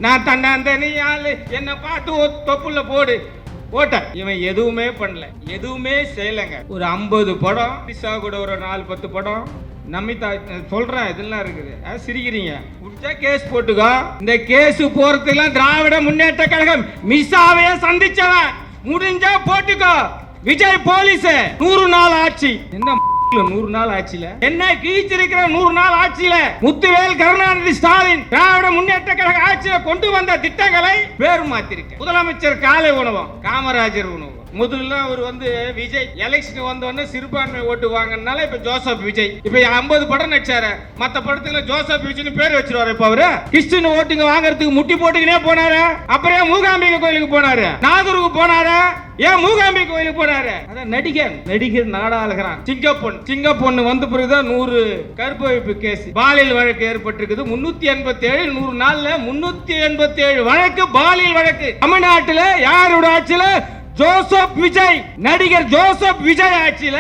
நான் தன்னாந்தனியாளு என்ன பார்த்து தொப்புல போடு போட்டேன். இவன் எதுவுமே பண்ணல, எதுவுமே செய்யலைங்க. ஒரு 50 படம், பிசா கூட ஒரு 4-10 படம் நமிதா சொல்றேன், இதெல்லாம் இருக்குது. சிரிக்கிறீங்க, முடிச்சா கேஸ் போட்டுக்கோ. இந்த கேஸ் போறதுக்கெல்லாம் திராவிட முன்னேற்ற கழகம் மிஸ்ஸாவே சந்திச்சவன், முடிஞ்சா போட்டுக்கோ. விஜய் போலீஸ் 100 நாள் ஆட்சி, என்ன 100 நாள் ஆட்சியில என்ன கீச்சிருக்கிற 100 நாள் ஆட்சியில முத்துவேல் கருணாநிதி ஸ்டாலின் திராவிட முன்னேற்ற கழக ஆட்சியில கொண்டு வந்த திட்டங்களை பேரு மாத்திருக்க. முதலமைச்சர் காலை உணவம், காமராஜர் உணவு. முதல்ல அவர் விஜய் எலெக்ஷன் வந்தோடனே சிறுபான்மை ஓட்டு வாங்கினால இப்ப ஜோசப் விஜய். இப்ப 50 படம் நடிச்சாரு, மத்த படத்துல ஜோசப் விஜய் பேர் வச்சிருவாரு. இப்ப அவரு கிறிஸ்டின் ஓட்டுங்க வாங்குறதுக்கு முட்டி போட்டுக்கினே போனாரு. அப்புறம் மூகாம்பிகை கோயிலுக்கு போனாரு, நாகூருக்கு போனாரு. ஏன் மூகாம்பிகை கோயிலுக்கு போனாரு? அதான் நடிகர் நாடாளுகிறான். சிங்கப்பொண்ணு வந்த பிறகுதான் 100 கற்பழிப்பு கேஸ் பாலியல் வழக்கு ஏற்பட்டிருக்குது. 387 100 நாள்ல 387 வழக்கு பாலியல் வழக்கு. தமிழ்நாட்டில் யாரோட ஆட்சியில? ஜோசப் விஜய், நடிகர் ஜோசப் விஜய் ஆட்சியில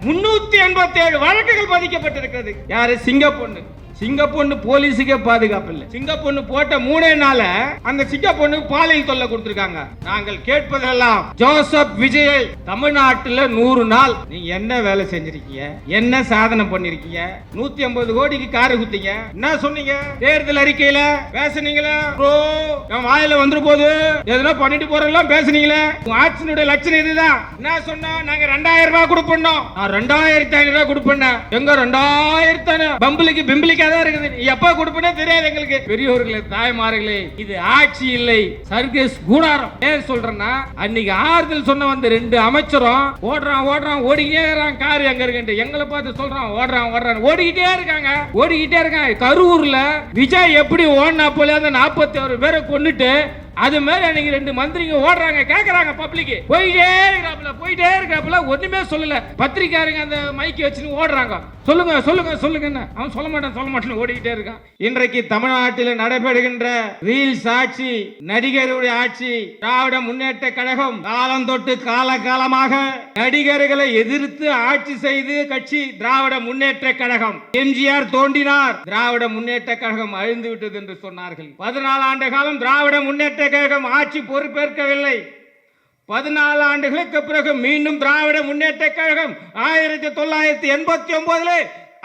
387 வழக்குகள் பதிக்கப்பட்டிருக்கிறது. யாரு? சிங்கப்பொண்ணு போலீஸுக்கே பாதுகாப்பு இல்லை. சிங்கப்பொண்ணு போட்ட 3 நாள அந்த சிங்கப்பொண்ணு பாலியல் தொல்லை கொடுத்திருக்காங்க. நாங்கள் கேட்பதெல்லாம் ஜோசப் விஜயை தமிழ்நாட்டில் 100 நாள் நீங்க என்ன வேலை செஞ்சிருக்கீங்க? என்ன சாதனை பண்ணிருக்கீங்க? 150 கோடிக்கு காரை குத்தீங்க. என்ன சொன்னீங்க? தேர்தல் அறிக்கையில பேசுனீங்களா? வாயில வந்துரு போது எதுனா பண்ணிட்டு போறதெல்லாம் பேசுனீங்களே. உங்க ஆட்சியினுடைய லட்சணம் இதுதான். என்ன சொன்னா? நாங்க 2000 ரூபாய் கொடுப்போம். நான் 2500 ரூபாய் கொடுப்பேன். எங்க 2000 பம்பிளிக்கு பிம்பிளிக்கு எப்ப கொடுப்பனே தெரியாது எங்களுக்கு. பெரியோர்களே, தாய்மார்களே, இது ஆட்சி இல்லை, சர்க்கஸ் கூடாரம். ஏன் சொல்றேன்னா, அன்னைக்கு ஆறுதல் சொன்ன 2 அமைச்சரும் ஓடுறான் ஓடிக்கிட்டே இருக்கான். கார் எங்க இருக்கு எங்களை பார்த்து சொல்றான், ஓடுறான் ஓடிக்கிட்டே இருக்காங்க. கரூர்ல விஜய் எப்படி ஓடினா போல அந்த 41 பேரை கொண்டுட்டு அது மாதிரி அன்னைக்கு 2 மந்திரிங்க ஓடுறாங்க. கேக்குறாங்க பப்ளிக், போயிட்டே இருக்காப்ல ஒண்ணுமே சொல்லல. பத்திரிக்காரங்க அந்த மைக்கை வச்சுன்னு ஓடுறாங்க. சொல்லுங்க அவன் சொல்ல மாட்டான் ஓடிக்கிட்டே இருக்கான். இன்றைக்கு தமிழ்நாட்டில் நடைபெறுகின்ற ரீல்ஸ் ஆட்சி, நடிகருடைய ஆட்சி, திராவிட முன்னேற்ற கழகம் காலம் தொட்டு காலகாலமாக நடிகர்களை எதிர்த்து ஆட்சி செய்து கட்சி திராவிட முன்னேற்ற கழகம். எம்ஜிஆர் தோன்றினார், திராவிட முன்னேற்ற கழகம் அழிந்து விட்டது என்று சொன்னார்கள். 14 ஆண்டு காலம் திராவிட முன்னேற்ற கழகம் ஆட்சி பொறுப்பேற்கவில்லை. 14 ஆண்டுகளுக்கு பிறகு மீண்டும் திராவிட முன்னேற்ற கழகம் 1989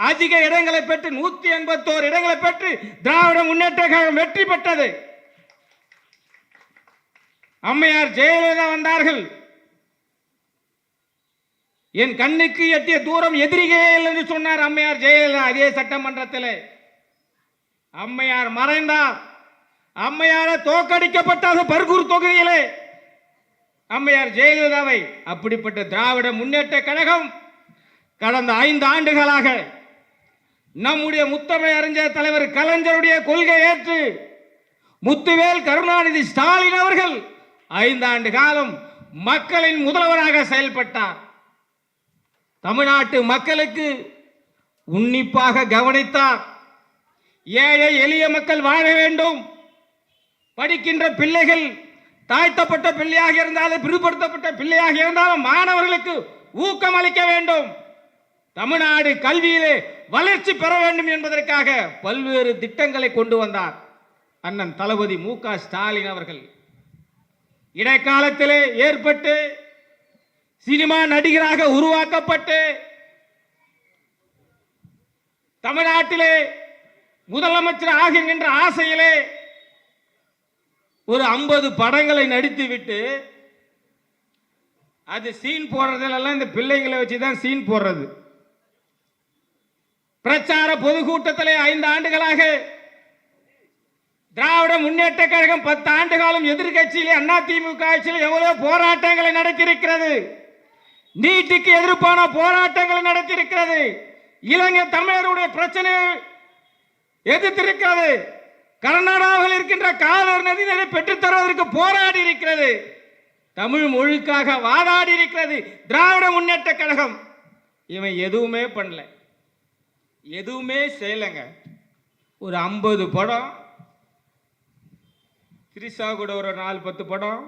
அதிக இடங்களை பெற்று 181 இடங்களை பெற்று திராவிட முன்னேற்ற கழகம் வெற்றி பெற்றது. அம்மையார் ஜெயலலிதா வந்தார்கள். என் கண்ணுக்கு எட்டிய தூரம் எதிரிகள் என்று சொன்னார் அம்மையார் ஜெயலலிதா. அதே சட்டமன்றத்தில் அம்மையார் மறைந்தார். அம்மையார தோற்கடிக்கப்பட்ட பர்கூர் தொகுதியிலே அம்மையார் ஜெயலலிதாவை. அப்படிப்பட்ட திராவிட முன்னேற்ற கழகம் கடந்த 5 ஆண்டுகளாக நம்முடைய முத்தமிழ் அறிஞர் தலைவர் கலைஞருடைய கொள்கை ஏற்று முத்துவேல் கருணாநிதி ஸ்டாலின் அவர்கள் 5 ஆண்டு காலம் மக்களின் முதல்வராக செயல்பட்டார். தமிழ்நாட்டு மக்களுக்கு உன்னிப்பாக கவனித்தார். ஏழை எளிய மக்கள் வாழ வேண்டும், படிக்கின்ற பிள்ளைகள் தாழ்த்தப்பட்ட பிள்ளையாக இருந்தாலும் பிற்படுத்தப்பட்ட பிள்ளையாக இருந்தாலும் மாணவர்களுக்கு ஊக்கம் அளிக்க வேண்டும், தமிழ்நாடு கல்வியிலே வளர்ச்சி பெற வேண்டும் என்பதற்காக பல்வேறு திட்டங்களை கொண்டு வந்தார் அண்ணன் தளபதி மு.க. ஸ்டாலின் அவர்கள். இடைக்காலத்திலே ஏற்பட்டு சினிமா நடிகராக உருவாக்கப்பட்டு தமிழ்நாட்டிலே முதலமைச்சர் ஆகின்ற ஆசையிலே ஒரு 50 படங்களை நடித்து விட்டு அது சீன் போடுறதெல்லாம் இந்த பிள்ளைங்களை வச்சுதான் சீன் போடுறது. பிரச்சார பொதுக்கூட்டத்திலே 5 ஆண்டுகளாக திராவிட முன்னேற்ற கழகம் 10 ஆண்டு காலம் எதிர்கட்சியிலே அதிமுக ஆட்சியில் எவ்வளவு போராட்டங்களை நடத்தியிருக்கிறது. நீட்டுக்கு எதிர்ப்பான போராட்டங்களை நடத்தியிருக்கிறது. இலங்கை தமிழருடைய பிரச்சனை எதிர்த்திருக்கிறது. கர்நாடகாவில் இருக்கின்ற காவிரி நதியை பெற்றுத் தருவதற்கு போராடி இருக்கிறது. தமிழ் மொழிக்காக வாதாடி இருக்கிறது திராவிட முன்னேற்ற கழகம். இவன் எதுவுமே பண்ணல, எதுவுமே செய்யலைங்க. ஒரு 50 படம், திரிசா கூட ஒரு 4-10 படம்,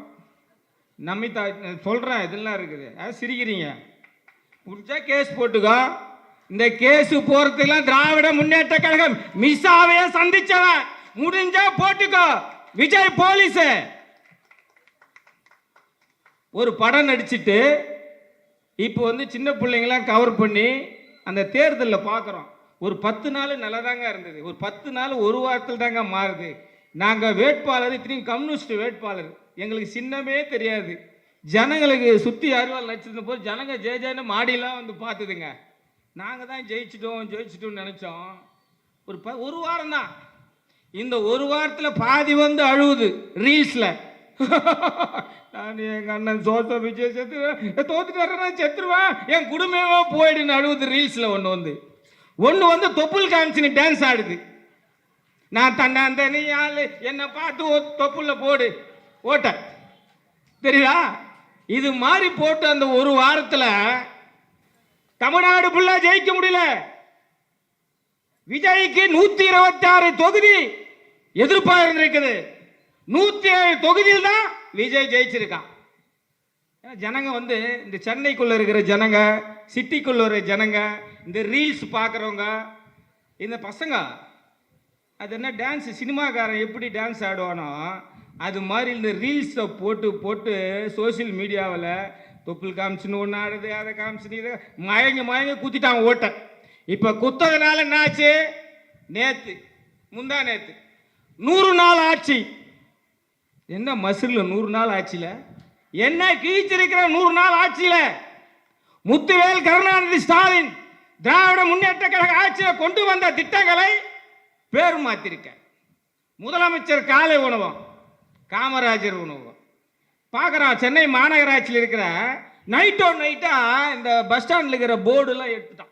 நமிதா சொல்றேன், இதெல்லாம் இருக்குது. சிரிக்கிறீங்க, முடிஞ்சா கேஸ் போட்டுக்கோ. இந்த கேஸ் போறதுக்கெல்லாம் திராவிட முன்னேற்ற கழகம் மிஸ்ஸாவே சந்திச்சவன், முடிஞ்சா போட்டுக்கோ. விஜய் போலீஸ் ஒரு படம் நடிச்சிட்டு இப்போ வந்து சின்ன பிள்ளைங்களாம் கவர் பண்ணி அந்த தேர்தலில் பார்க்குறோம். ஒரு 10 நாள் நல்லதாங்க இருந்தது. ஒரு 10 நாள் ஒரு வாரத்தில் தாங்க மாறுது. நாங்கள் வேட்பாளர் இத்தனையும் கம்யூனிஸ்ட் வேட்பாளர், எங்களுக்கு சின்னமே தெரியாது. ஜனங்களுக்கு சுற்றி அறுவாள் நடிச்சிருந்த போது ஜனங்க ஜெயன்னு மாடியெல்லாம் வந்து பார்த்துதுங்க. நாங்கள் தான் ஜெயிச்சிட்டோம்னு நினச்சோம். ஒரு வாரம் தான். இந்த ஒரு வாரத்தில் பாதி வந்து அழுவுது ரீல்ஸில். நான் எங்கள் அண்ணன் சோச விஜய் தோத்துட்டு செத்துருவேன், என் குடும்பமே போயிடுன்னு அழுவுது ரீல்ஸில். ஒன்று வந்து தொப்புள் காமிச்சுன்னு டான்ஸ் ஆடுது. நான் தண்ணாந்த நீ ஆளு என்னை பார்த்து தொப்புள்ள போடு ஓட்ட தெரியுதா? இது மாதிரி போட்டு அந்த ஒரு வாரத்தில் தமிழ்நாடு ஃபுல்லா ஜெயிக்க முடியல. விஜய்க்கு 126 தொகுதி எதிர்ப்பாக இருந்திருக்குது. 107 தொகுதியில் தான் விஜய் ஜெயிச்சிருக்கான். ஜனங்க வந்து இந்த சென்னைக்குள்ள இருக்கிற ஜனங்க, சிட்டிக்குள்ள இருக்கிற ஜனங்க, இந்த ரீல்ஸ் பார்க்குறவங்க, இந்த பசங்க அது என்ன டான்ஸ், சினிமாக்காரன் எப்படி டான்ஸ் ஆடுவானோ அது மாதிரி இந்த ரீல்ஸை போட்டு போட்டு சோசியல் மீடியாவில் தொப்புள் காமிச்சுன்னு ஒன்று ஆடுது, அதை காமிச்சுன்னு இதை மயங்க குத்திட்டாங்க ஓட்ட. இப்போ குத்ததுனால என்னாச்சு? முந்தா நேற்று 100 நாள் ஆட்சி. என்ன மசூரில் 100 நாள் ஆட்சியில் என்ன கீழ்ச்சிருக்கிற 100 நாள் ஆட்சியில் முத்துவேல் கருணாநிதி ஸ்டாலின் திராவிட முன்னேற்ற கழக ஆட்சியை கொண்டு வந்த திட்டங்களை பேர் மாத்திருக்க. முதலமைச்சர் காலை உணவகம், காமராஜர் உணவகம் பார்க்குறான். சென்னை மாநகராட்சியில் இருக்கிற நைட்டா இந்த பஸ் ஸ்டாண்டில் இருக்கிற போர்டுலாம் எடுத்துட்டான்.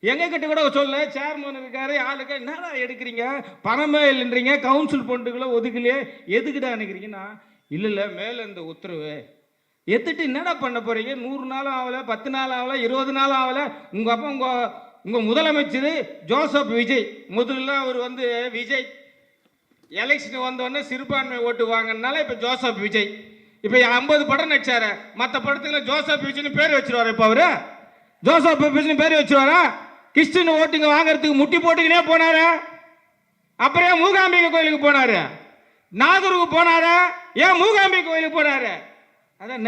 எங்ககிட்ட கூட சொல்ல சேர்மன் இருக்காரு, ஆளுக்கு என்னடா எடுக்கிறீங்க, பணமே இல்லைன்றீங்க, கவுன்சில் ஃபண்டுகளை ஒதுக்கலையே, எதுக்கிட்ட நினைக்கிறீங்கன்னா இல்லை மேலே இந்த உத்தரவு எடுத்துட்டு என்னடா பண்ண போறீங்க? 100 நாளும் ஆகலை, 10 நாள் ஆகலை, 20 நாள் ஆகலை. உங்கள் அப்பா உங்கள் முதலமைச்சர் ஜோசப் விஜய், முதல்ல அவர் வந்து விஜய் எலெக்ஷன் வந்தோடனே சிறுபான்மை ஓட்டு வாங்கினால இப்போ ஜோசப் விஜய். இப்போ 50 படம் நடிச்சாரு, மற்ற படத்துக்குள்ள ஜோசப் விஜய்னு பேர் வச்சிருவாரு. இப்போ அவரு ஜோசப் விஜய்னு பேர் வச்சிருவாரா? கிறிஸ்டின் ஓட்டுங்க வாங்கறதுக்கு முட்டி போட்டுக்கினே போனாரு. அப்புறம் ஏன் மூகாம்பிகை கோயிலுக்கு போனாரு? நாகூருக்கு போனாரு. ஏன் மூகாம்பிகை கோயிலுக்கு போனாரு? அதான்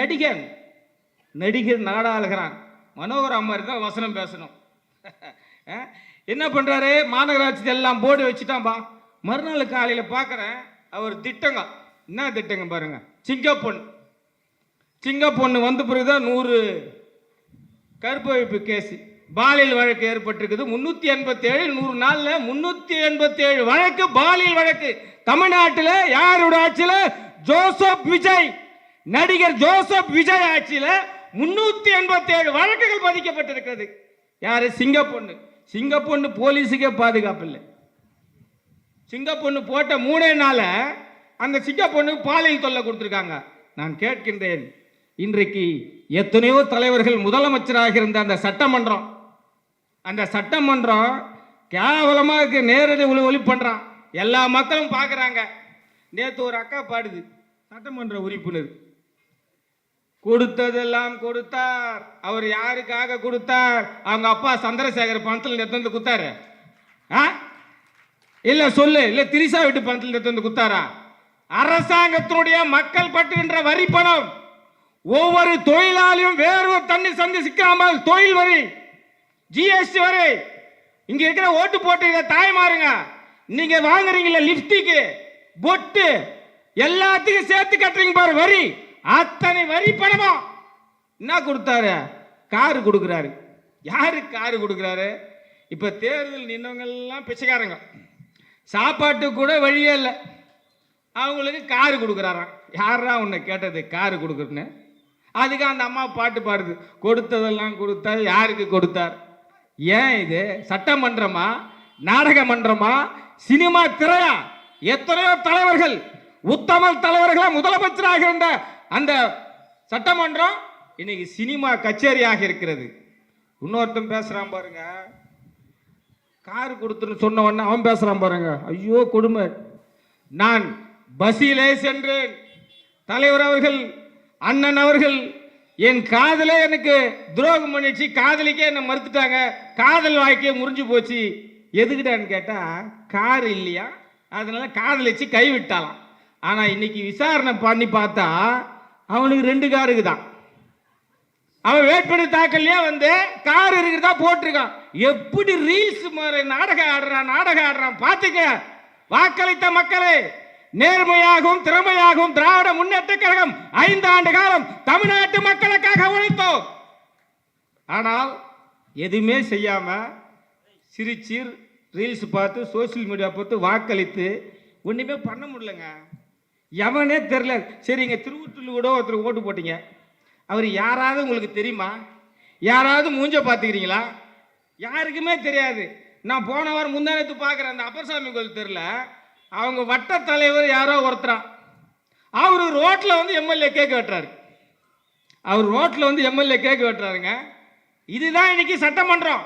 நடிகர் நாடாளுகிறான். மனோகர் அம்மா தான் வசனம் பேசணும். என்ன பண்றாரு? மாநகராட்சி எல்லாம் போர்டு வச்சுட்டான்பா. மறுநாள் காலையில் பார்க்குறேன் அவர் திட்டங்க. என்ன திட்டங்க பாருங்க. சிங்கப்பொண்ணு வந்த பிறகுதான் 100 கற்பழிப்பு கேஸ் பாலியல் வழக்கு ஏற்பட்டிருக்குது. 387 100 நாள்ல 387 வழக்கு பாலியல் வழக்கு தமிழ்நாட்டில். யாரோட ஆட்சியில்? ஜோசப் விஜய், நடிகர் ஜோசப் விஜய் ஆட்சியில் 387 வழக்குகள் பதிக்கப்பட்டிருக்கிறது. யாரு? சிங்கப்பொண்ணு போலீஸுக்கே பாதுகாப்பு இல்லை. சிங்கப்பொண்ணு போட்ட 3 நாள் அந்த சிங்கப்பொண்ணுக்கு பாலியல் தொல்லை கொடுத்துருக்காங்க. நான் கேட்கின்றேன், இன்றைக்கு எத்தனையோ தலைவர்கள் முதலமைச்சராக இருந்த அந்த சட்டமன்றம் கேவலமாக நேரடி ஒளி பண்றான். எல்லா மக்களும் பார்க்குறாங்க. நேற்று ஒரு அக்கா பாடுது, சட்டமன்ற உறுப்பினர், கொடுத்ததெல்லாம் கொடுத்தார். அவர் யாருக்காக கொடுத்தார்? அவங்க அப்பா சந்திரசேகர் பணத்தில் எடுத்து குத்தாரு? இல்ல சொல்லு, இல்ல திரிசா வீட்டு பணத்தில் எடுத்து குத்தாரா? அரசாங்கத்தினுடைய மக்கள் பட்டுகின்ற வரி பணம், ஒவ்வொரு தொழிலாளியும் வேறு தண்ணி சந்தி சிக்காமல் தொழில் வரி, ஜிஎஸ்டி வரி, இங்க இருக்கிற ஓட்டு போட்டு தாய்மாருங்க, நீங்க வாங்குறீங்களா லிப்டிக்கு, பொட்டு, எல்லாத்துக்கும் சேர்த்து கட்டுறீங்க பாரு வரி, அத்தனை வரி பணமா என்ன கொடுத்தாரு? காரு கொடுக்கிறாரு. யாரு காரு கொடுக்கிறாரு? இப்ப தேர்தல் நின்றவங்க எல்லாம் பிச்சைக்காரங்க, சாப்பாட்டு கூட வழியே இல்லை, அவங்களுக்கு காரு கொடுக்குறாராம். யாரா உன்னை கேட்டது காரு கொடுக்குறன்னு? அதுக்கு அந்த அம்மா பாட்டு பாடுது, கொடுத்ததெல்லாம் கொடுத்தார், யாருக்கு கொடுத்தார்? ஏன் இது சட்டமன்றமா, நாடக மன்றமா, சினிமா திரையா? எத்தனையோ தலைவர்கள், உத்தம தலைவர்களா முதலமைச்சராக இருந்த அந்த சட்டமன்றம் இன்னைக்கு சினிமா கச்சேரியாக இருக்கிறது. இன்னொருத்தன் பேசுறான் பாருங்க, காரு கொடுத்துன்னு சொன்ன உடனே அவன் பேசுறான் பாருங்க, ஐயோ கொடுமை. நான் பஸ்ஸிலே சென்றேன், தலைவர் அவர்கள், அண்ணன் அவர்கள் என் காதலே எனக்கு துரோகம் பண்ணிடுச்சு, காதலிக்கே என்னை மறுத்துட்டாங்க, காதல் வாழ்க்கையே முறிஞ்சு போச்சு. எதுக்கிட்டான்னு கேட்டா கார் இல்லையா, அதனால காதலிச்சு கைவிட்டாலாம். ஆனால் இன்னைக்கு விசாரணை பண்ணி பார்த்தா அவனுக்கு 2 கார் இருக்குதான். அவன் வேட்பு தாக்கல்லையே வந்து கார் இருக்கிறதா போட்டிருக்கான். எப்படி ரீல்ஸ் மாதிரி நாடகம் ஆடுறான் பார்த்துக்க. வாக்களித்த மக்களே, நேர்மையாகவும் திறமையாகவும் திராவிட முன்னேற்ற கழகம் 5 ஆண்டு காலம் தமிழ்நாட்டு மக்களுக்காக உழைத்தோம். ஆனால் எதுவுமே செய்யாம சிரிச்சு ரீல்ஸ் பார்த்து சோசியல் மீடியா பார்த்து வாக்களித்து ஒண்ணுமே பண்ண முடியலங்க. எவனே தெரியல. சரிங்க, திருவொற்றியூர்ல கூட ஒருத்தர் ஓட்டு போட்டீங்க. அவர் யாராவது உங்களுக்கு தெரியுமா? யாராவது மூஞ்ச பார்த்துக்கிறீங்களா? யாருக்குமே தெரியாது. நான் போன வாரம் முந்தானத்து பார்க்குறேன், அந்த அப்பர்சாமி கோயில் தெருல அவங்க வட்ட தலைவர் யாரோ ஒருத்தரா அவரு ரோட்ல வந்து எம்எல்ஏ கேக் வெட்டுறாரு. அவர் ரோட்ல வந்து எம்எல்ஏ கேக் வெட்டுறாருங்க. இதுதான் இன்னைக்கு சட்டமன்றம்.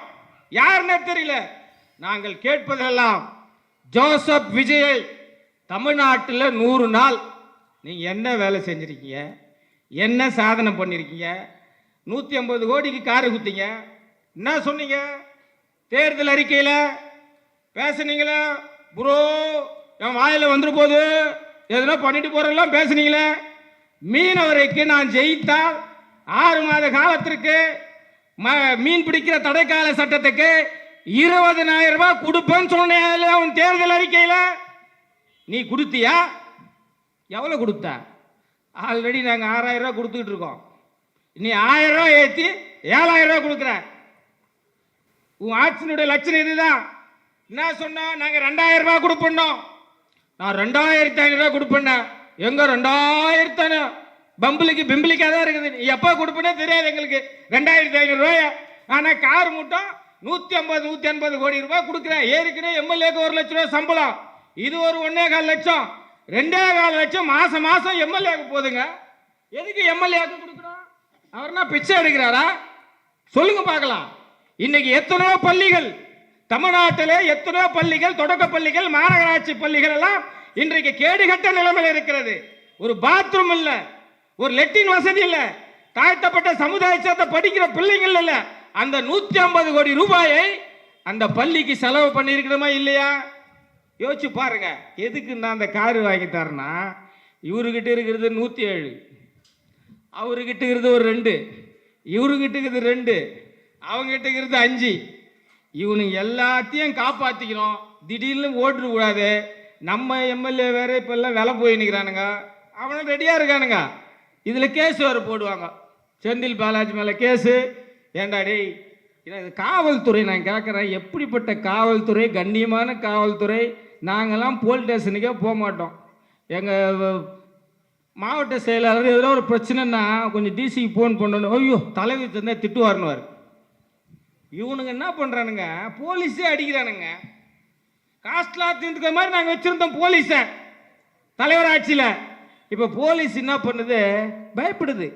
யாருன்னே தெரியல. நாங்கள் கேட்பதெல்லாம் ஜோசப் விஜயை தமிழ்நாட்டில் 100 நாள் நீங்க என்ன வேலை செஞ்சிருக்கீங்க? என்ன சாதனை பண்ணிருக்கீங்க? 150 கோடிக்கு காரு குத்தீங்க. என்ன சொன்னீங்க? தேர்தல் அறிக்கையில் பேசுனீங்களா? ப்ரோ என் வாயில வந்துரு போது எதுனா பண்ணிட்டு போறதெல்லாம் பேசுனீங்களே. மீனவரைக்கு நான் ஜெயித்தால் 6 மாத காலத்திற்கு மீன் பிடிக்கிற தடைக்கால சட்டத்துக்கு 20,000 ரூபாய் கொடுப்பேன்னு சொன்னேன் உன் தேர்தல் அறிக்கையில். நீ கொடுத்தியா? எவ்வளோ கொடுத்த? ஆல்ரெடி நாங்கள் 6,000 ரூபாய் கொடுத்துக்கிட்டு இருக்கோம். நீ 1000 ரூபாய் ஏற்றி 7,000 ரூபாய் கொடுக்குற. உன் ஆட்சியினுடைய லட்சணம் இதுதான். என்ன சொன்னா? நாங்கள் 2,000 ரூபாய் கொடுப்போம். நான் 2,500 ரூபாய் கொடுப்பேன். எங்க 2,000 பம்புலிக்கு பிம்பிளிக்காக தான் இருக்குது. எப்போ கொடுப்பேனே தெரியாது எங்களுக்கு 2,500 ரூபாய். ஆனால் கார் மூட்டம் 150 கோடி ரூபாய் கொடுக்குறேன். ஏற்கனவே எம்எல்ஏக்கு 1 லட்சம் ரூபாய் சம்பளம். இது ஒரு 1,4 லட்சம், 2,4 லட்சம் மாசம் மாசம் எம்எல்ஏக்கு போதுங்க. எதுக்கு எம்எல்ஏக்கு கொடுக்குறோம்? அவர்னா பிச்சை எடுக்கிறாரா? சொல்லுங்க பார்க்கலாம். இன்னைக்கு எத்தனையோ பள்ளிகள் தமிழ்நாட்டிலே, எத்தனையோ பள்ளிகள், தொடக்க பள்ளிகள், மாநகராட்சி பள்ளிகள் எல்லாம் இன்றைக்கு கேடுகட்ட நிலைமையில் இருக்கிறது. ஒரு பாத்ரூம் இல்ல, ஒரு லெட்டின் வசதி இல்ல, தாழ்த்தப்பட்ட சமுதாயத்தை படிக்கிற பிள்ளைகள் இல்ல. அந்த 150 கோடி ரூபாயை அந்த பள்ளிக்கு செலவு பண்ணிருக்கணுமா இல்லையா? யோசிச்சு பாருங்க. எதுக்கு நான் அந்த காரு வாங்கி தரேன்னா, இவருகிட்ட இருக்கிறது 107, அவர்கிட்ட இருக்கிறது ஒரு 2, இவருகிட்ட இருக்கிறது 2, அவங்ககிட்ட இருக்கிறது 5. இவனுங்க எல்லாத்தையும் காப்பாற்றிக்கணும். திடீர்னு ஓட்டு கூடாது. நம்ம எம்எல்ஏ வேற இப்ப எல்லாம் விலை போய் நிற்கிறானுங்க. அவனும் ரெடியா இருக்கானுங்க. இதுல கேஸ் வேறு போடுவாங்க. செந்தில் பாலாஜி மேல கேஸு. ஏண்டாடி காவல்துறை நான் கேட்குறேன், எப்படிப்பட்ட காவல்துறை? கண்ணியமான காவல்துறை. நாங்கள்லாம் போலீஸ் ஸ்டேஷனுக்கே போக மாட்டோம். எங்கள் மாவட்ட செயலாளர் எதில் ஒரு பிரச்சனைன்னா கொஞ்சம் டிசிக்கு ஃபோன் பண்ணணும். ஐயோ தலைவர் தந்தால் திட்டுவாருன்னுவார். இவனுங்க என்ன பண்ணுறானுங்க? போலீஸே அடிக்கிறானுங்க. காஸ்ட்லாம் தீர்ந்துக்கிற மாதிரி நாங்கள் வச்சுருந்தோம் போலீஸை தலைவர் ஆட்சியில். இப்போ போலீஸ் என்ன பண்ணுது? பயப்படுது.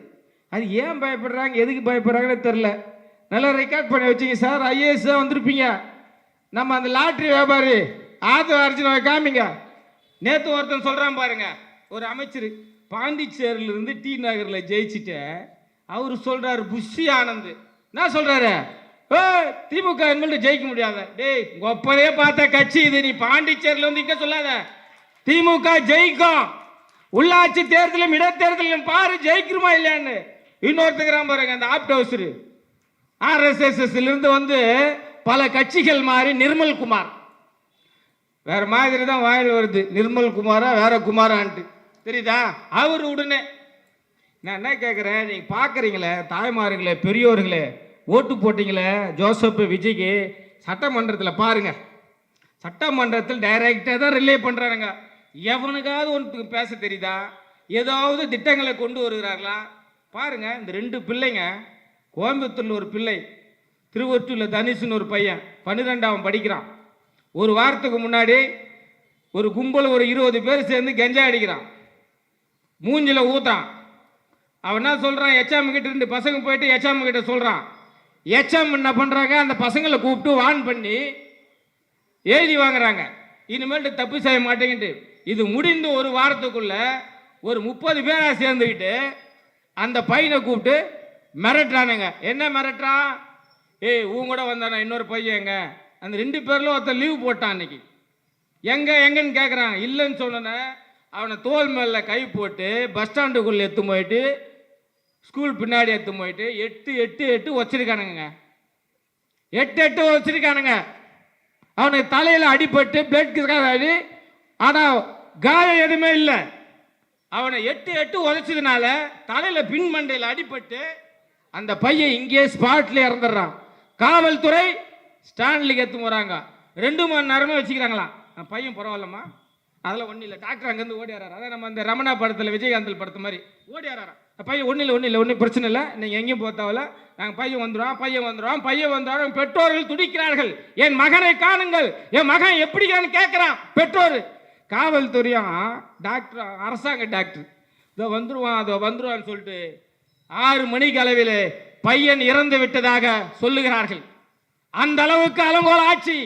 அது ஏன் பயப்படுறாங்க, எதுக்கு பயப்படுறாங்கன்னு தெரில. நல்லா ரெக்கார்ட் பண்ணி வச்சிங்க சார். ஐஏஎஸ் வந்திருப்பீங்க. நம்ம அந்த லாட்ரி வியாபாரி அர்ஜுனாவை காமிங்க. நேற்று ஒருத்தன் சொல்கிறான் பாருங்க, ஒரு அமைச்சர் பாண்டிச்சேரியிலிருந்து டி நகரில் ஜெயிச்சுட்டு அவர் சொல்கிறாரு, புஷி ஆனந்த் என்ன சொல்கிறாரு? திமுக இனிமேல் ஜெயிக்க முடியாத. டேய் ஒப்பதே பார்த்த கட்சி இது. நீ பாண்டிச்சேரியில் வந்து இங்கே சொல்லாத. திமுக ஜெயிக்கும். உள்ளாட்சி தேர்தலும் இடைத்தேர்தலும் பாரு ஜெயிக்கிறோமா இல்லையான்னு. இன்னொருத்தங்கிறான் பாருங்க, அந்த ஆப்டோசர் ஆர்எஸ்எஸ் இருந்து வந்து பல கட்சிகள் மாறி நிர்மல் குமார் வேற மாதிரி தான் வாயில் வருது. நிர்மல் குமாரா வேற குமாரான்ட்டு தெரியுதா? அவர் உடனே நான் என்ன கேட்குறேன், நீங்கள் பார்க்குறீங்களே தாய்மார்களே, பெரியோர்களே, ஓட்டு போட்டிங்களே ஜோசப் விஜய்க்கு, சட்டமன்றத்தில் பாருங்க. சட்டமன்றத்தில் டைரக்டாக தான் ரிலே பண்ணுறானுங்க. எவனுக்காவது ஒன்று பேச தெரியுதா? ஏதாவது திட்டங்களை கொண்டு வருகிறார்களா? பாருங்க. இந்த 2 பிள்ளைங்க, கோயம்புத்தூரில் ஒரு பிள்ளை, திருவொற்றியூரில் தனுஷுன்னு ஒரு பையன் 12ஆம் படிக்கிறான். ஒரு வாரத்துக்கு முன்னாடி ஒரு கும்பல் ஒரு 20 பேர் சேர்ந்து கஞ்சா அடிக்கிறான், மூஞ்சில ஊத்தான். அவன் என்ன சொல்றான்? எச்எம் கிட்ட 2 பசங்க போயிட்டு எச்எம் கிட்ட சொல்றான். எச்எம் என்ன பண்றாங்க? அந்த பசங்களை கூப்பிட்டு வான் பண்ணி எழுதி வாங்குறாங்க, இனிமேல் தப்பு செய்ய மாட்டேங்கிட்டு. இது முடிந்து ஒரு வாரத்துக்குள்ள ஒரு 30 பேரா சேர்ந்துக்கிட்டு அந்த பையனை கூப்பிட்டு மிரட்டுறானுங்க. என்ன மிரட்டுறான்? உன் கூட வந்தானா இன்னொரு பையன் எங்க? அந்த 2 பேர்ல ஒருத்தர் லீவ் போட்டான் அன்னைக்கு. எங்கன்னு கேட்குறாங்க. இல்லைன்னு சொன்ன அவனை தோல் மேல கை போட்டு பஸ் ஸ்டாண்டுக்குள்ள எடுத்து போயிட்டு ஸ்கூல் பின்னாடி எடுத்து போயிட்டு 8 வச்சிருக்கானுங்க. 8 வச்சிருக்கானுங்க. அவனுக்கு தலையில அடிபட்டு பிளட் ஆகி, ஆனா காயம் எதுவுமே இல்லை. அவனை 8 உதைச்சதுனால தலையில பின் மண்டையில் அடிபட்டு அந்த பையன் இங்கே ஸ்பாட்ல இறந்துடுறான். காவல்துறை ஸ்டாண்ட்லுக்கு எடுத்து போறாங்க. 2 மணி நேரமே வச்சுக்கிறாங்களாம். பையன் பரவாயில்லம்மா, அதெல்லாம் ஒன்றும் இல்லை. டாக்டர் அங்கேருந்து ஓடியாராரு. அதான் நம்ம அந்த ரமணா படத்தில் விஜயகாந்தல் படத்து மாதிரி ஓடியாராரா. பையன் ஒன்றும் பிரச்சனை இல்லை, நீங்கள் எங்கேயும் போத்தாவில்ல, நாங்கள் பையன் வந்துடுவான். பெற்றோர்கள் துடிக்கிறார்கள், என் மகனை காணுங்கள், என் மகன் எப்படின்னு கேட்குறான் பெற்றோர். காவல்துறையும் டாக்டர், அரசாங்க டாக்டர், இதோ வந்துருவான்னு சொல்லிட்டு 6 மணிக்கு அளவில் பையன் இறந்து விட்டதாக சொல்லுகிறார்கள். அந்த அளவுக்கு அலங்கோல ஆட்சி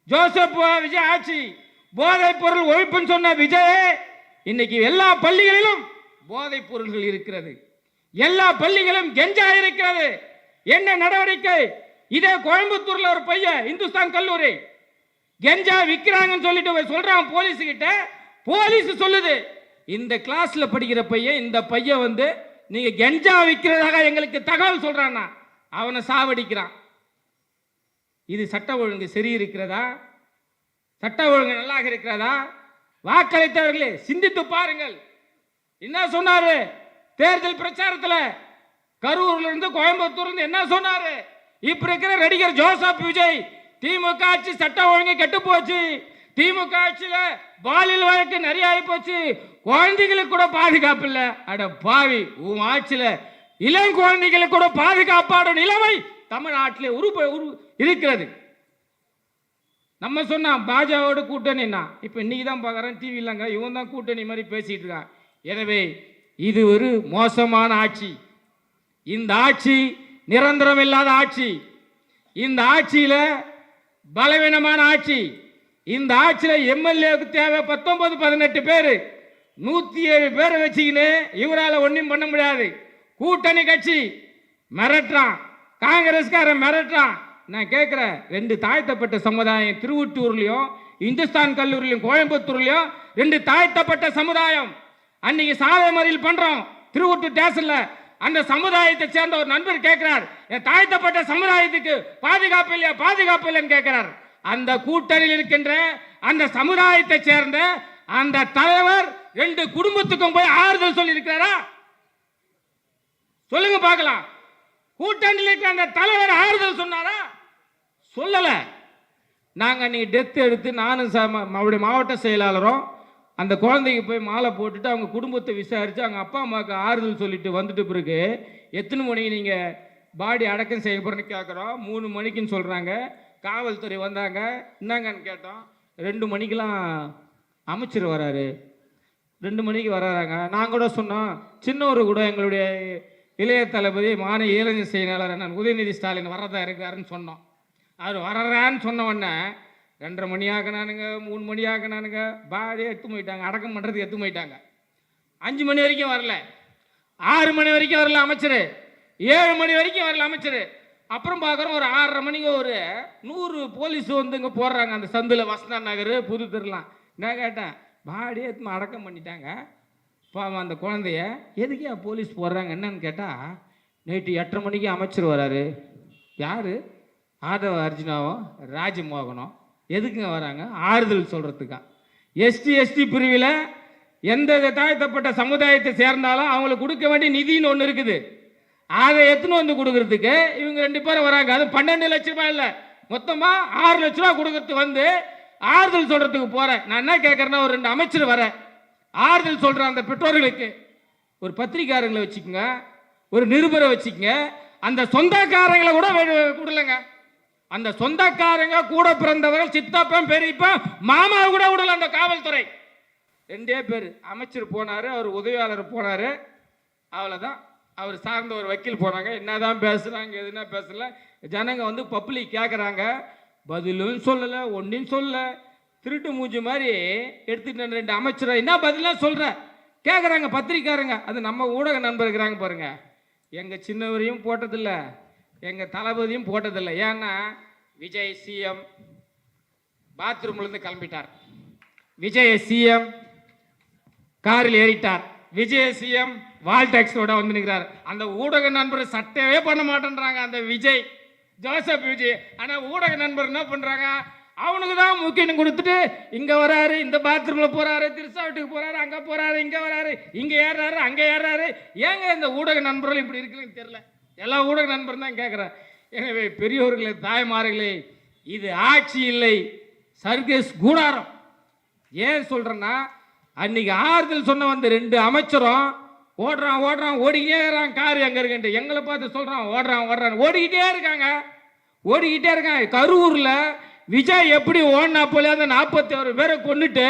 ஜோசப் விஜய் ஆட்சி. போதைப் பொருள் ஒழிப்புன்னு சொன்ன விஜய் இன்னைக்கு எல்லா பள்ளிகளிலும் போதைப் பொருள்கள் இருக்கிறது, எல்லா பள்ளிகளும் கெஞ்சா இருக்கிறது. என்ன நடவடிக்கை? இதே கோயம்புத்தூர்ல ஒரு பையன் இந்துஸ்தான் கல்லூரி கெஞ்சா விற்கிறாங்கன்னு சொல்லிட்டு சொல்றான் போலீஸ் கிட்ட. போலீஸ் சொல்லுது, இந்த கிளாஸ்ல படிக்கிற பையன், இந்த பையன் வந்து நீங்க கெஞ்சா விற்கிறதாக எங்களுக்கு தகவல் சொல்றான்னா அவனை சாவடிக்கிறான். இது சட்ட ஒழுங்கு சரி இருக்கிறதா? சட்ட ஒழுங்கு நல்லா இருக்கிறதா? வாக்களித்தவர்களே சிந்தித்து பாருங்கள். என்ன சொன்னாரு தேர்தல் பிரச்சாரத்தில்? கரூர்ல இருந்து கோயம்புத்தூர்ல இருந்து என்ன சொன்னாரு? இப்ப இருக்கிற நடிகர் ஜோசப் விஜய், திமுக ஆட்சி சட்ட ஒழுங்கு கெட்டு போச்சு, திமுக ஆட்சியில பாலியல் வழக்கு நிறைய ஆகி போச்சு, குழந்தைகளுக்கு கூட பாதுகாப்பு இல்லை. அட பாவி, உன் ஆட்சியில இளம் குழந்தைகளுக்கு கூட பாதுகாப்பான நிலைமை தமிழ்நாட்டிலே இருக்கிறது. நம்ம சொன்னான் பாஜகவோட கூட்டணின்னா, இப்ப இன்னைக்கு தான் பார்க்குறேன் டிவி இல்லைங்க, இவன் தான் கூட்டணி மாதிரி பேசிட்டு இருக்கான். எனவே இது ஒரு மோசமான ஆட்சி. இந்த ஆட்சி நிரந்தரம் இல்லாத ஆட்சி, இந்த ஆட்சியில பலவீனமான ஆட்சி. இந்த ஆட்சியில எம்எல்ஏக்கு தேவை 19-18 பேர், 107 பேரை வச்சுக்கின்னு இவரால் ஒன்றும் பண்ண முடியாது. கூட்டணி கட்சி மிரட்டுறான், காங்கிரஸ்காரன் மிரட்டுறான். நான் கேட்கிறேன், 2 தாழ்த்தப்பட்ட சமுதாயம் திருவொட்டூர்லயும் இந்துஸ்தான் கல்லூரியிலும் கோயம்புத்தூர்லயும் 2 தாழ்த்தப்பட்ட சமுதாயம். அன்னைக்கு சாலை மறியல் பண்றோம் திருவொட்டூர் ஸ்டேஷன்ல. அந்த சமுதாயத்தை சேர்ந்த ஒரு நண்பர் கேட்கிறார், தாழ்த்தப்பட்ட சமுதாயத்துக்கு பாதுகாப்பு இல்லைன்னு கேட்கிறார். அந்த கூட்டணியில் இருக்கின்ற அந்த சமுதாயத்தை சேர்ந்த அந்த தலைவர் 2 குடும்பத்துக்கும் போய் ஆறுதல் சொல்லி இருக்கிறாரா? சொல்லுங்க பார்க்கலாம். கூட்டணியில் இருக்கிற அந்த தலைவர் ஆறுதல் சொன்னாரா? சொல்லல. நாங்க அன்னைக்கு டெத் எடுத்து நானும் அவருடைய மாவட்ட செயலாளரும் அந்த குழந்தைக்கு போய் மாலை போட்டுட்டு அவங்க குடும்பத்தை விசாரிச்சு அவங்க அப்பா அம்மாவுக்கு ஆறுதல் சொல்லிட்டு வந்துட்டு பிறகு எத்தனை மணிக்கு நீங்க பாடி அடக்கம் செய்ய போறேன்னு கேட்குறோம். 3 மணிக்குன்னு சொல்றாங்க. காவல்துறை வந்தாங்க, என்னங்கன்னு கேட்டோம். 2 மணிக்கெல்லாம் அமைச்சர் வராரு, 2 மணிக்கு வராங்க. நான் கூட சொன்னோம், சின்னவர் கூட எங்களுடைய இளைய தளபதி மாநில இளைஞர் செயலாளர் நான் உதயநிதி ஸ்டாலின் வரதா இருக்காருன்னு சொன்னோம். அவர் வர்றான்னு சொன்ன உடனே 2:30 மணி ஆகினானுங்க, 3 மணி ஆகினானுங்க, பாடியே எடுத்து போயிட்டாங்க, அடக்கம் பண்ணுறதுக்கு எடுத்து போயிட்டாங்க. 5 மணி வரைக்கும் வரல, 6 மணி வரைக்கும் வரல அமைச்சர், 7 மணி வரைக்கும் வரல அமைச்சர். அப்புறம் பார்க்குறோம் ஒரு 6:30 மணிக்கு ஒரு 100 போலீஸ் வந்து இங்கே போடுறாங்க அந்த சந்தில், வசந்தா நகர் புது தெருலாம். நான் கேட்டேன், பாடியே எடுத்து அடக்கம் பண்ணிட்டாங்க பாவம் அந்த குழந்தைய, எதுக்கே போலீஸ் போடுறாங்க என்னன்னு கேட்டால், நைட்டு 8:30 மணிக்கு அமைச்சர் வராரு. யார்? ஆதவ அர்ஜுனாவும் ராஜமோகனும். எதுக்குங்க வராங்க? ஆறுதல் சொல்கிறதுக்கா. எஸ்டி பிரிவில் எந்த தாழ்த்தப்பட்ட சமுதாயத்தை சேர்ந்தாலும் அவங்களுக்கு கொடுக்க வேண்டிய நிதின்னு ஒன்று இருக்குது. அதை எத்தனை வந்து கொடுக்கறதுக்கு இவங்க 2 பேரும் வராங்க. அது 12 லட்ச ரூபாய் இல்லை, மொத்தமாக 6 லட்ச ரூபா கொடுக்கறதுக்கு வந்து ஆறுதல் சொல்கிறதுக்கு போகிறேன். நான் என்ன கேட்குறேன்னா, ஒரு 2 அமைச்சர் வர ஆறுதல் சொல்கிற அந்த பெற்றோர்களுக்கு ஒரு பத்திரிக்காரங்களை வச்சுக்கோங்க, ஒரு நிருபரை வச்சுக்கோங்க. அந்த சொந்தக்காரங்களை கூட விடலைங்க. அந்த சொந்தக்காரங்க கூட பிறந்தவர்கள் சித்தப்பன் பெரியப்பன் மாமாவை கூட விடல அந்த காவல்துறை. 2 பேர். அமைச்சர் போனாரு, அவர் உதவியாளர் போனாரு, அவ்வளோதான். அவர் சார்ந்த ஒரு வக்கீல் போனாங்க. என்னதான் பேசுறாங்க, எதுனா பேசல. ஜனங்க வந்து பப்ளிக் கேட்குறாங்க, பதிலும் சொல்லலை, ஒன்றும் சொல்லலை. திருட்டு மூஞ்சி மாதிரி எடுத்துட்டு 2 அமைச்சரை என்ன பதிலாம் சொல்ற கேட்குறாங்க பத்திரிக்காரங்க. அது நம்ம ஊடக நண்பர் இருக்கிறாங்க பாருங்க, எங்கள் சின்னவரையும் போட்டதில்லை, எங்கள் தளபதியும் போட்டதில்லை. ஏன்னா விஜய் சிஎம் பாத்ரூம்லேருந்து கிளம்பிட்டார். விஜய் சிஎம் காரில் ஏறிட்டார். விஜய் சிஎம் வால் டாக்ஸோட வந்து நிற்கிறார். அந்த ஊடக நண்பர் சட்டவே பண்ண மாட்டேன்றாங்க அந்த விஜய், ஜோசப் விஜய். ஆனால் ஊடக நண்பர் என்ன பண்ணுறாங்க, அவனுக்கு தான் முக்கியம் கொடுத்துட்டு இங்கே வராரு, இந்த பாத்ரூமில் போகிறாரு, திருசா வீட்டுக்கு போகிறாரு, அங்கே போகிறாரு, இங்கே வராரு, இங்கே ஏறாரு, அங்கே ஏறாரு. ஏங்க இந்த ஊடக நண்பர்கள் இப்படி இருக்குன்னு தெரியல. எல்லா ஊடக நண்பரும் தான் கேட்குறேன். எனவே பெரியோர்களே, தாய்மார்களே, இது ஆட்சி இல்லை, சர்க்கஸ் கூடாரம். ஏன் சொல்கிறேன்னா, அன்னைக்கு ஆறுதல் சொன்ன வந்து 2 அமைச்சரும் ஓடுறான் ஓடிக்கிட்டே இருக்கிறான். கார் எங்கே இருக்குன்ட்டு எங்களை பார்த்து சொல்கிறான், ஓடுறான் ஓடிக்கிட்டே இருக்காங்க. கரூரில் விஜய் எப்படி ஓடினா போல அந்த 41 பேரை கொண்டுட்டு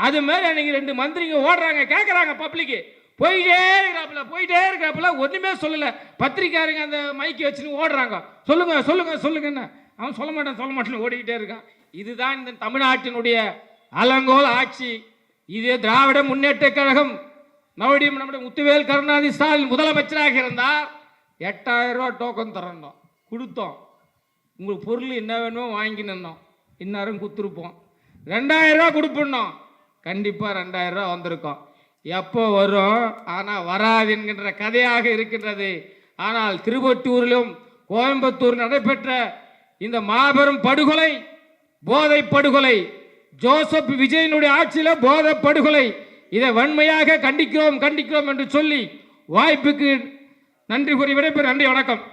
அது மாதிரி அன்னைக்கு 2 மந்திரிங்க ஓடுறாங்க. கேட்குறாங்க பப்ளிக்கு, போயிட்டே இருக்கிறாப்புல ஒன்றுமே சொல்லலை. பத்திரிக்காரங்க அந்த மைக்கை வச்சுன்னு ஓடுறாங்க. சொல்லுங்கன்னு அவன் சொல்ல மாட்டேன்னு ஓடிக்கிட்டே இருக்கான். இதுதான் இந்த தமிழ்நாட்டினுடைய அலங்கோல் ஆட்சி. இது திராவிட முன்னேற்ற கழகம் மறுபடியும் நம்முடைய முத்துவேல் கருணாநிதி ஸ்டாலின் முதலமைச்சராக இருந்தார். 8000 ரூபா டோக்கன் தரணும், கொடுத்தோம். உங்களுக்கு பொருள் என்ன வேணுமோ வாங்கினோம், இன்னாரும் குத்துருப்போம். 2000 ரூபா கொடுப்போம், கண்டிப்பாக 2000 ரூபா வந்திருக்கோம். எப்போ வரும், ஆனால் வராது என்கின்ற கதையாக இருக்கின்றது. ஆனால் திருவொட்டூரிலும் கோயம்புத்தூர் நடைபெற்ற இந்த மாபெரும் படுகொலை, போதை படுகொலை, ஜோசப் விஜயனுடைய ஆட்சியில் போதை படுகொலை, இதை வன்மையாக கண்டிக்கிறோம் என்று சொல்லி வாய்ப்புக்கு நன்றி கூறி விடைபெறுகிறேன். நன்றி, வணக்கம்.